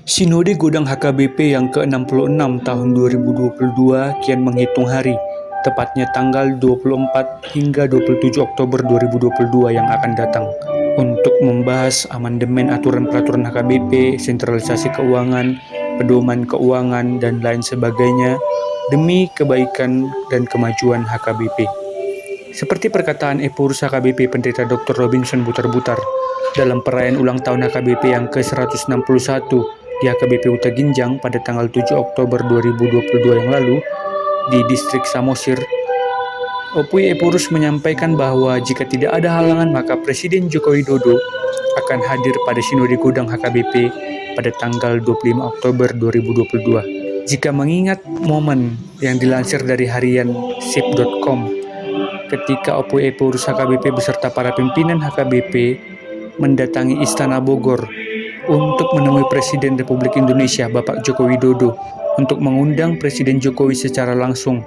Sinode Gudang HKBP yang ke-66 tahun 2022 kian menghitung hari, tepatnya tanggal 24 hingga 27 Oktober 2022 yang akan datang, untuk membahas amandemen aturan-peraturan HKBP, sentralisasi keuangan, pedoman keuangan, dan lain sebagainya demi kebaikan dan kemajuan HKBP. Seperti perkataan Epurus HKBP Pendeta Dr. Robinson Butar-Butar dalam perayaan ulang tahun HKBP yang ke-161 di HKBP Huta Ginjang pada tanggal 7 Oktober 2022 yang lalu di distrik Samosir, Opui Epurus menyampaikan bahwa jika tidak ada halangan maka Presiden Joko Widodo akan hadir pada Sinode Gudang HKBP pada tanggal 25 Oktober 2022. Jika mengingat momen yang dilansir dari harian sip.com, ketika Opui Epurus HKBP beserta para pimpinan HKBP mendatangi Istana Bogor untuk menemui Presiden Republik Indonesia Bapak Joko Widodo untuk mengundang Presiden Jokowi secara langsung.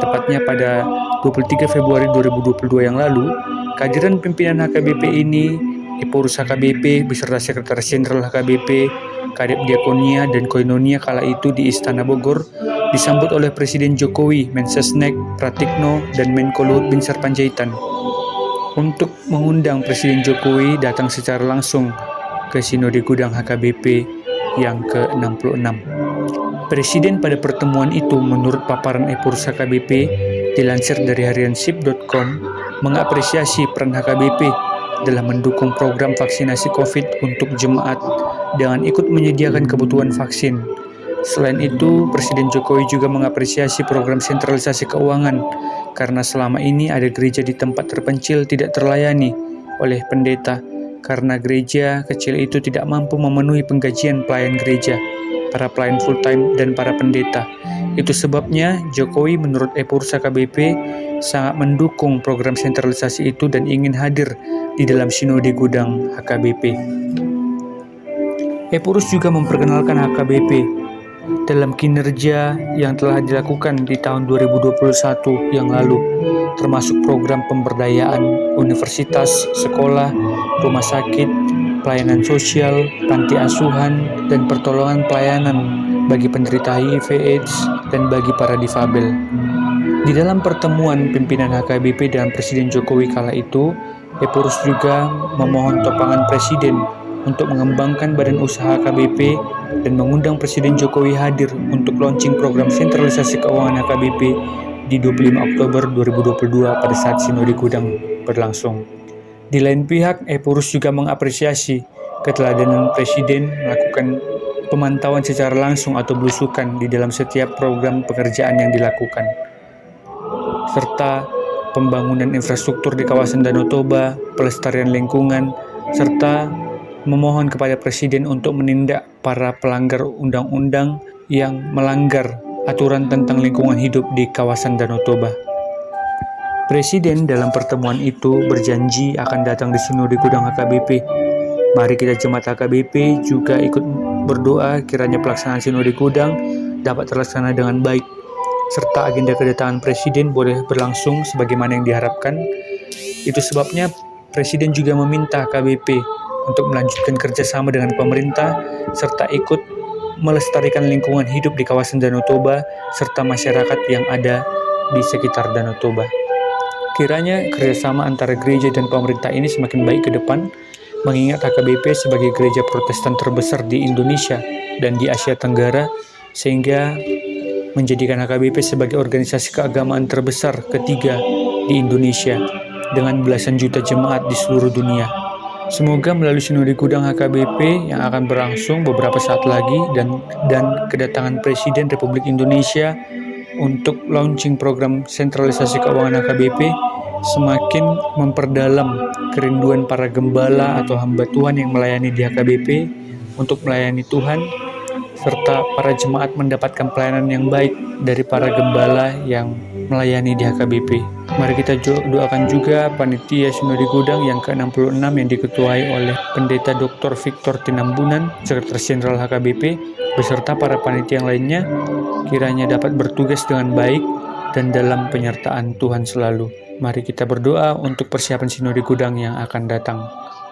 Tepatnya pada 23 Februari 2022 yang lalu, kehadiran pimpinan HKBP ini, Epurus HKBP beserta Sekretaris Jenderal HKBP, Kadep Diakonia dan Koinonia kala itu di Istana Bogor disambut oleh Presiden Jokowi, Mensesnek Pratikno, dan Menko Luhut Binsar Panjaitan untuk mengundang Presiden Jokowi datang secara langsung ke Sinode Gudang HKBP yang ke-66. Presiden pada pertemuan itu, menurut paparan Epurus HKBP dilansir dari harian sip.com, mengapresiasi peran HKBP dalam mendukung program vaksinasi COVID untuk jemaat dengan ikut menyediakan kebutuhan vaksin. Selain itu, Presiden Jokowi juga mengapresiasi program sentralisasi keuangan karena selama ini ada gereja di tempat terpencil tidak terlayani oleh pendeta karena gereja kecil itu tidak mampu memenuhi penggajian pelayan gereja, para pelayan full-time, dan para pendeta. Itu sebabnya Jokowi menurut Epurus HKBP sangat mendukung program sentralisasi itu dan ingin hadir di dalam Sinode Gudang HKBP. Epurus juga memperkenalkan HKBP dalam kinerja yang telah dilakukan di tahun 2021 yang lalu, termasuk program pemberdayaan universitas, sekolah, rumah sakit, pelayanan sosial, panti asuhan, dan pertolongan pelayanan bagi penderita HIV/AIDS dan bagi para difabel. Di dalam pertemuan pimpinan HKBP dengan Presiden Jokowi kala itu, Epurus juga memohon topangan Presiden untuk mengembangkan badan usaha HKBP dan mengundang Presiden Jokowi hadir untuk launching program sentralisasi keuangan HKBP di 25 Oktober 2022 pada saat Sinode Gudang berlangsung. Di lain pihak, Epurus juga mengapresiasi keteladanan Presiden melakukan pemantauan secara langsung atau belusukan di dalam setiap program pekerjaan yang dilakukan, serta pembangunan infrastruktur di kawasan Danau Toba, pelestarian lingkungan, serta memohon kepada Presiden untuk menindak para pelanggar undang-undang yang melanggar aturan tentang lingkungan hidup di kawasan Danau Toba. Presiden dalam pertemuan itu berjanji akan datang di Sinode Gudang HKBP. Mari kita jemaat HKBP juga ikut berdoa kiranya pelaksanaan Sinode Gudang dapat terlaksana dengan baik, serta agenda kedatangan Presiden boleh berlangsung sebagaimana yang diharapkan. Itu sebabnya Presiden juga meminta HKBP untuk melanjutkan kerjasama dengan pemerintah, serta ikut melestarikan lingkungan hidup di kawasan Danau Toba, serta masyarakat yang ada di sekitar Danau Toba. Kiranya kerjasama antara gereja dan pemerintah ini semakin baik ke depan, mengingat HKBP sebagai gereja Protestan terbesar di Indonesia dan di Asia Tenggara, sehingga menjadikan HKBP sebagai organisasi keagamaan terbesar ketiga di Indonesia dengan belasan juta jemaat di seluruh dunia. Semoga melalui Sinode Gudang HKBP yang akan berlangsung beberapa saat lagi dan kedatangan Presiden Republik Indonesia untuk launching program sentralisasi keuangan HKBP semakin memperdalam kerinduan para gembala atau hamba Tuhan yang melayani di HKBP untuk melayani Tuhan, serta para jemaat mendapatkan pelayanan yang baik dari para gembala yang melayani di HKBP. Mari kita doakan juga panitia Sinode Gudang yang ke-66 yang diketuai oleh Pendeta Dr. Victor Tinambunan, Sekretaris Jenderal HKBP, beserta para panitia yang lainnya, kiranya dapat bertugas dengan baik dan dalam penyertaan Tuhan selalu. Mari kita berdoa untuk persiapan Sinode Gudang yang akan datang.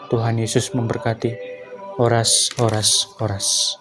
Tuhan Yesus memberkati. Oras, oras, oras.